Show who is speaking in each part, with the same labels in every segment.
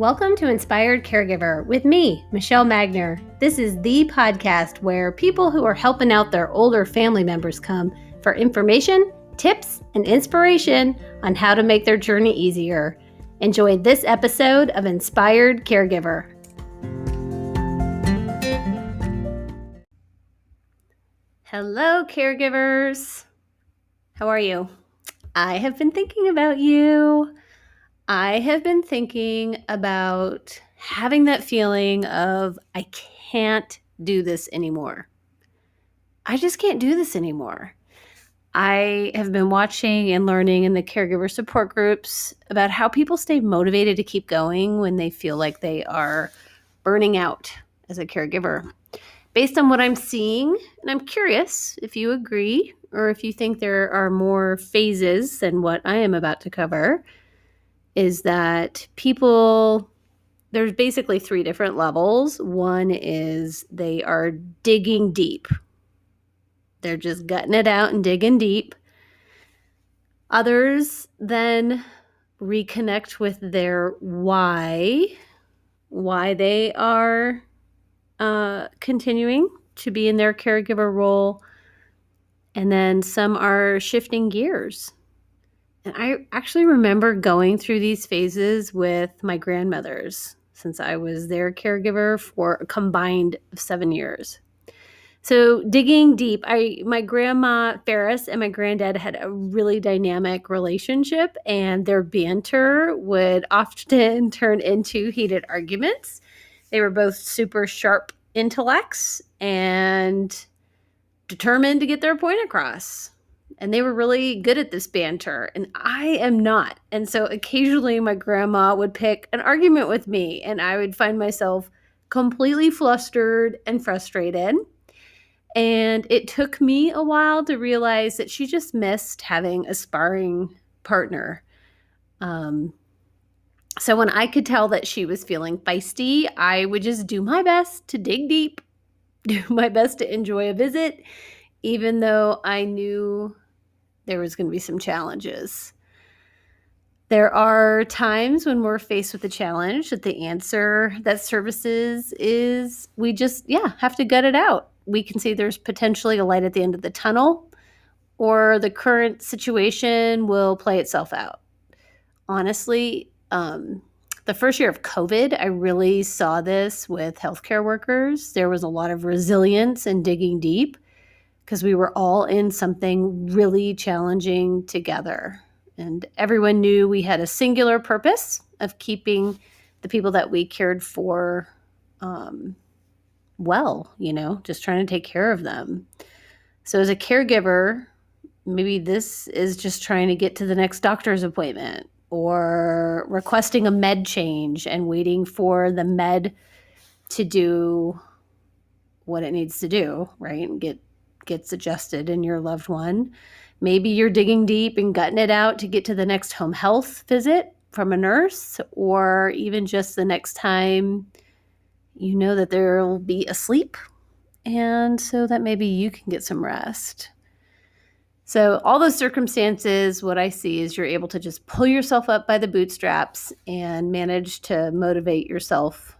Speaker 1: Welcome to Inspired Caregiver with me, Michelle Magner. This is the podcast where people who are helping out their older family members come for information, tips, and inspiration on how to make their journey easier. Enjoy this episode of Inspired Caregiver. Hello, caregivers. How are you? I have been thinking about you. I have been thinking about having that feeling of I can't do this anymore. I just can't do this anymore. I have been watching and learning in the caregiver support groups about how people stay motivated to keep going when they feel like they are burning out as a caregiver. Based on what I'm seeing, and I'm curious if you agree or if you think there are more phases than what I am about to cover, is that there's basically three different levels. One is they are digging deep. They're just gutting it out and digging deep. Others then reconnect with their why they are continuing to be in their caregiver role. And then some are shifting gears. And I actually remember going through these phases with my grandmothers since I was their caregiver for a combined 7 years. So digging deep, my grandma Ferris and my granddad had a really dynamic relationship, and their banter would often turn into heated arguments. They were both super sharp intellects and determined to get their point across. And they were really good at this banter, and I am not. And so occasionally my grandma would pick an argument with me, and I would find myself completely flustered and frustrated. And it took me a while to realize that she just missed having a sparring partner. So when I could tell that she was feeling feisty, I would just do my best to dig deep, do my best to enjoy a visit, even though I knew there was going to be some challenges. There are times when we're faced with a challenge that the answer that services is we just, have to gut it out. We can see there's potentially a light at the end of the tunnel, or the current situation will play itself out. Honestly, the first year of COVID, I really saw this with healthcare workers. There was a lot of resilience and digging deep, because we were all in something really challenging together. And everyone knew we had a singular purpose of keeping the people that we cared for well, just trying to take care of them. So as a caregiver, maybe this is just trying to get to the next doctor's appointment, or requesting a med change and waiting for the med to do what it needs to do, right? And gets adjusted in your loved one. Maybe you're digging deep and gutting it out to get to the next home health visit from a nurse, or even just the next time you know that there will be a sleep, and so that maybe you can get some rest. So all those circumstances, what I see is you're able to just pull yourself up by the bootstraps and manage to motivate yourself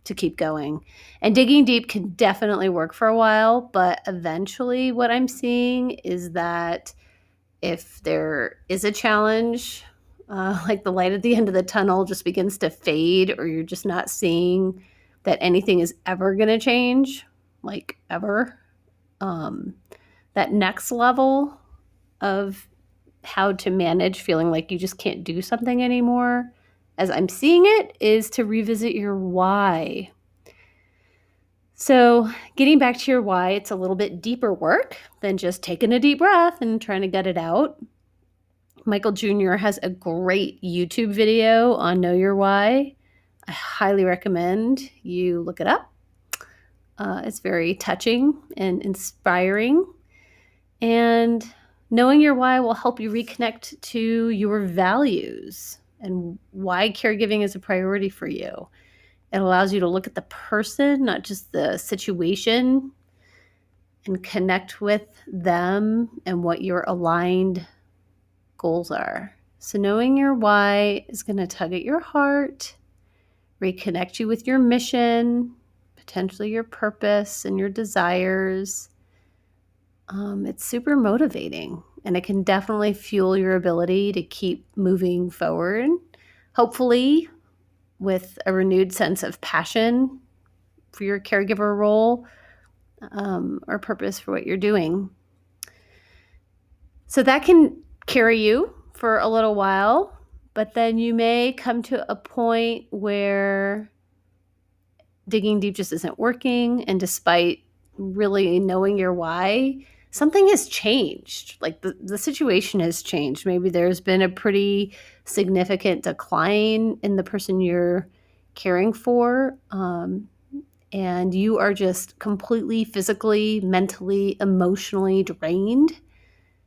Speaker 1: to keep going. And digging deep can definitely work for a while, but eventually what I'm seeing is that if there is a challenge, like the light at the end of the tunnel just begins to fade, or you're just not seeing that anything is ever going to change, like ever, that next level of how to manage feeling like you just can't do something anymore, as I'm seeing it, is to revisit your why. So getting back to your why, it's a little bit deeper work than just taking a deep breath and trying to gut it out. Michael Jr. has a great YouTube video on Know Your Why. I highly recommend you look it up. It's very touching and inspiring. And knowing your why will help you reconnect to your values and why caregiving is a priority for you. It allows you to look at the person, not just the situation, and connect with them and what your aligned goals are. So knowing your why is going to tug at your heart reconnect you with your mission, potentially your purpose and your desires. It's super motivating, and it can definitely fuel your ability to keep moving forward, hopefully with a renewed sense of passion for your caregiver role, or purpose for what you're doing. So that can carry you for a little while, but then you may come to a point where digging deep just isn't working. And despite really knowing your why, something has changed. Like the situation has changed. Maybe there's been a pretty significant decline in the person you're caring for. And you are just completely physically, mentally, emotionally drained.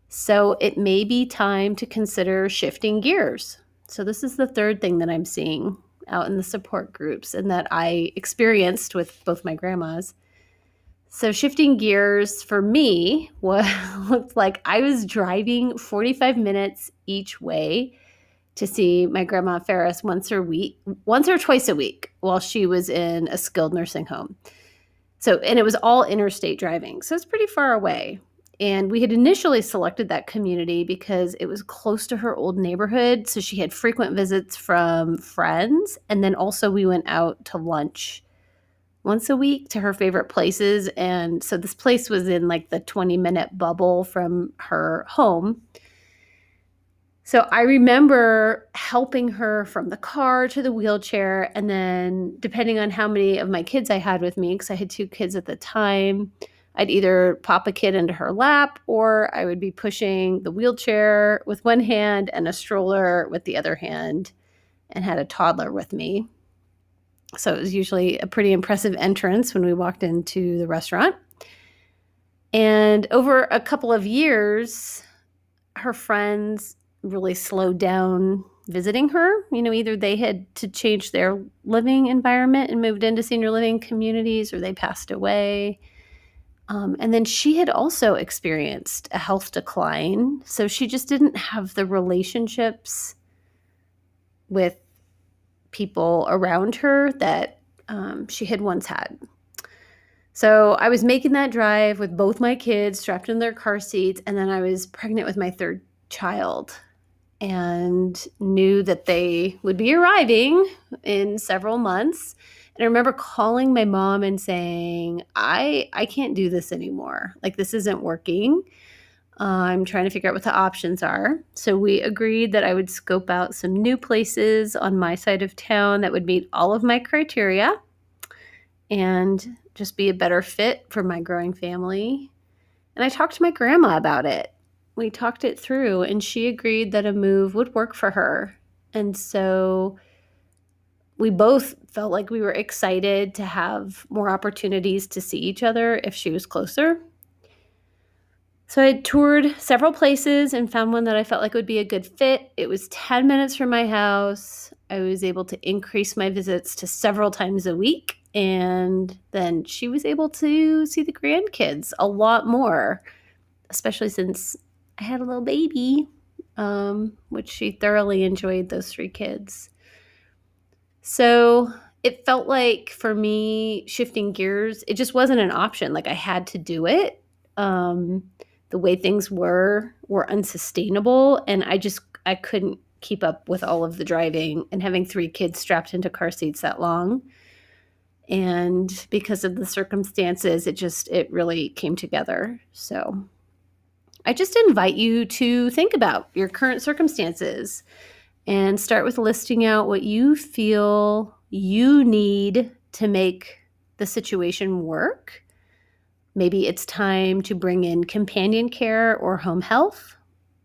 Speaker 1: So it may be time to consider shifting gears. So this is the third thing that I'm seeing out in the support groups and that I experienced with both my grandmas. So shifting gears for me looked like I was driving 45 minutes each way to see my grandma Ferris once or twice a week while she was in a skilled nursing home. And it was all interstate driving. So it's pretty far away. And we had initially selected that community because it was close to her old neighborhood. So she had frequent visits from friends. And then also we went out to lunch once a week to her favorite places. And so this place was in like the 20-minute bubble from her home. So I remember helping her from the car to the wheelchair. And then depending on how many of my kids I had with me, because I had 2 kids at the time, I'd either pop a kid into her lap or I would be pushing the wheelchair with one hand and a stroller with the other hand and had a toddler with me. So it was usually a pretty impressive entrance when we walked into the restaurant. And over a couple of years, her friends really slowed down visiting her. Either they had to change their living environment and moved into senior living communities or they passed away. And then she had also experienced a health decline. So she just didn't have the relationships with people around her that she had once had. So I was making that drive with both my kids strapped in their car seats. And then I was pregnant with my 3rd child and knew that they would be arriving in several months. And I remember calling my mom and saying, I can't do this anymore. Like, this isn't working. I'm trying to figure out what the options are. So we agreed that I would scope out some new places on my side of town that would meet all of my criteria and just be a better fit for my growing family. And I talked to my grandma about it. We talked it through, and she agreed that a move would work for her. And so we both felt like we were excited to have more opportunities to see each other if she was closer. So I toured several places and found one that I felt like would be a good fit. It was 10 minutes from my house. I was able to increase my visits to several times a week. And then she was able to see the grandkids a lot more, especially since I had a little baby, which she thoroughly enjoyed, those 3 kids. So it felt like for me, shifting gears, it just wasn't an option. Like, I had to do it. The way things were unsustainable, and I couldn't keep up with all of the driving and having 3 kids strapped into car seats that long. And because of the circumstances, it really came together. So I just invite you to think about your current circumstances and start with listing out what you feel you need to make the situation work. Maybe it's time to bring in companion care or home health.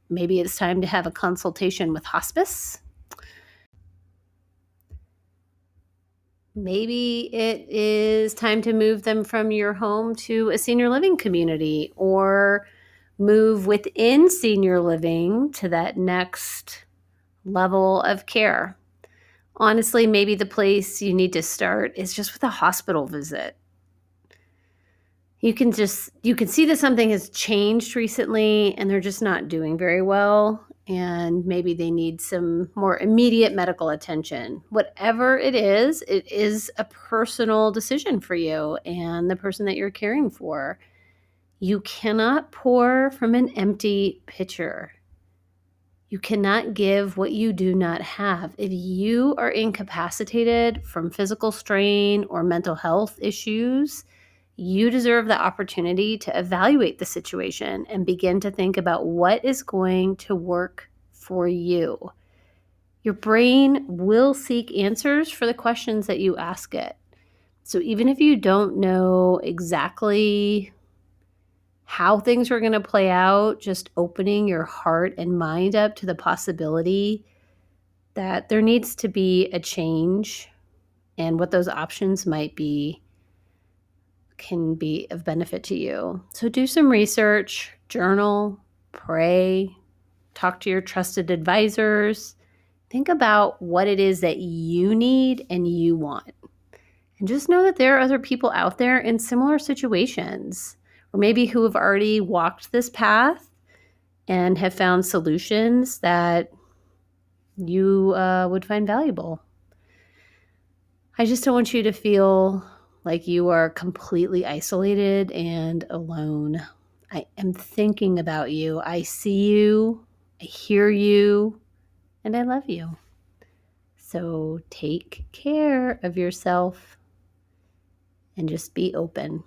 Speaker 1: Maybe it's time to have a consultation with hospice. Maybe it is time to move them from your home to a senior living community or move within senior living to that next level of care. Honestly, maybe the place you need to start is just with a hospital visit. You can see that something has changed recently and they're just not doing very well. and maybe they need some more immediate medical attention. Whatever it is a personal decision for you and the person that you're caring for. You cannot pour from an empty pitcher. You cannot give what you do not have. If you are incapacitated from physical strain or mental health issues, you deserve the opportunity to evaluate the situation and begin to think about what is going to work for you. Your brain will seek answers for the questions that you ask it. So even if you don't know exactly how things are going to play out, just opening your heart and mind up to the possibility that there needs to be a change and what those options might be can be of benefit to you. So do some research, journal, pray, talk to your trusted advisors. Think about what it is that you need and you want. And just know that there are other people out there in similar situations, or maybe who have already walked this path and have found solutions that you would find valuable. I just don't want you to feel like you are completely isolated and alone. I am thinking about you. I see you, I hear you, and I love you. So take care of yourself and just be open.